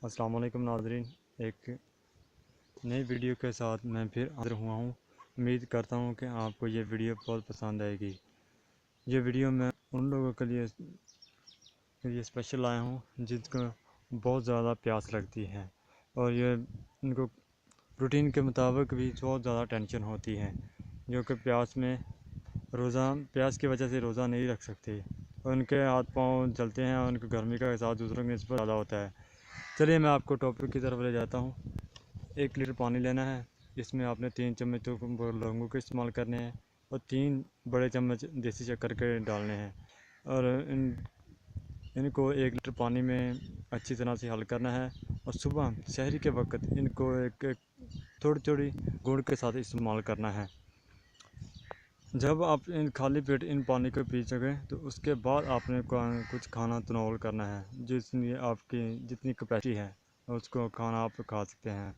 السلام علیکم ناظرین، ایک نئی ویڈیو کے ساتھ میں پھر حاضر ہوا ہوں۔ امید کرتا ہوں کہ آپ کو یہ ویڈیو بہت پسند آئے گی۔ یہ ویڈیو میں ان لوگوں کے لیے اسپیشل لایا ہوں جن کو بہت زیادہ پیاس لگتی ہے، اور یہ ان کو روٹین کے مطابق بھی بہت زیادہ ٹینشن ہوتی ہے، جو کہ پیاس کی وجہ سے روزہ نہیں رکھ سکتے، اور ان کے ہاتھ پاؤں جلتے ہیں، اور ان کو گرمی کا احساس دوسروں کے نسبت زیادہ ہوتا ہے۔ چلیے میں آپ کو ٹاپک کی طرف لے جاتا ہوں۔ 1 لیٹر پانی لینا ہے، اس میں آپ نے 3 چمچ لونگوں کے استعمال کرنے ہیں، اور 3 بڑے چمچ دیسی شکر کے ڈالنے ہیں، اور ان کو 1 لیٹر پانی میں اچھی طرح سے حل کرنا ہے، اور صبح سحری کے وقت ان کو ایک تھوڑی تھوڑی گڑ کے ساتھ استعمال کرنا ہے۔ جب آپ خالی پیٹ ان پانی کو پی سکیں تو اس کے بعد آپ نے کچھ کھانا تناول کرنا ہے، جس میں آپ کی جتنی کیپیسٹی ہے اس کو کھانا آپ کھا سکتے ہیں۔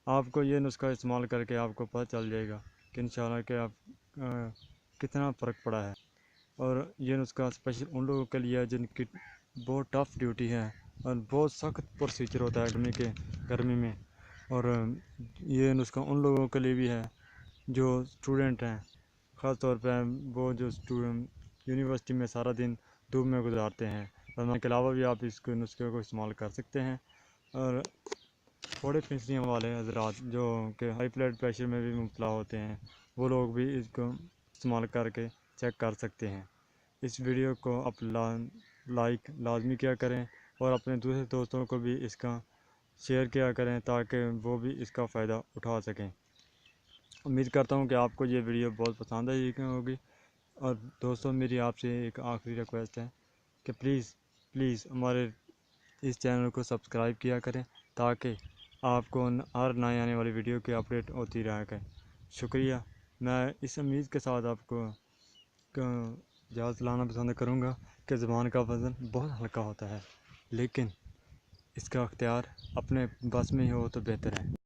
آپ کو یہ نسخہ استعمال کر کے آپ کو پتہ چل جائے گا کہ انشاءاللہ کہ آپ کتنا فرق پڑا ہے۔ اور یہ نسخہ اسپیشل ان لوگوں کے لیے جن کی بہت ٹف ڈیوٹی ہے اور بہت سخت پروسیجر ہوتا ہے گرمی میں، اور یہ نسخہ ان لوگوں کے لیے بھی ہے جو اسٹوڈنٹ ہیں، خاص طور پہ وہ جو یونیورسٹی میں سارا دن دھوپ میں گزارتے ہیں۔ رمضان کے علاوہ بھی آپ اس نسخے کو استعمال کر سکتے ہیں، اور تھوڑے پھنسیوں والے حضرات جو کہ ہائی بلڈ پریشر میں بھی مبتلا ہوتے ہیں، وہ لوگ بھی اس کو استعمال کر کے چیک کر سکتے ہیں۔ اس ویڈیو کو آپ لائک لازمی کیا کریں، اور اپنے دوسرے دوستوں کو بھی اس کا شیئر کیا کریں تاکہ وہ بھی اس کا فائدہ اٹھا سکیں۔ امید کرتا ہوں کہ آپ کو یہ ویڈیو بہت پسند آئی ہوگی، اور دوستوں میری آپ سے ایک آخری ریکویسٹ ہے کہ پلیز ہمارے اس چینل کو سبسکرائب کیا کریں تاکہ آپ کو ہر نئے آنے والی ویڈیو کی اپڈیٹ ہوتی رہا کرے۔ شکریہ۔ میں اس امید کے ساتھ آپ کو یاد لانا پسند کروں گا کہ زبان کا وزن بہت ہلکا ہوتا ہے، لیکن اس کا اختیار اپنے بس میں ہی ہو تو بہتر ہے۔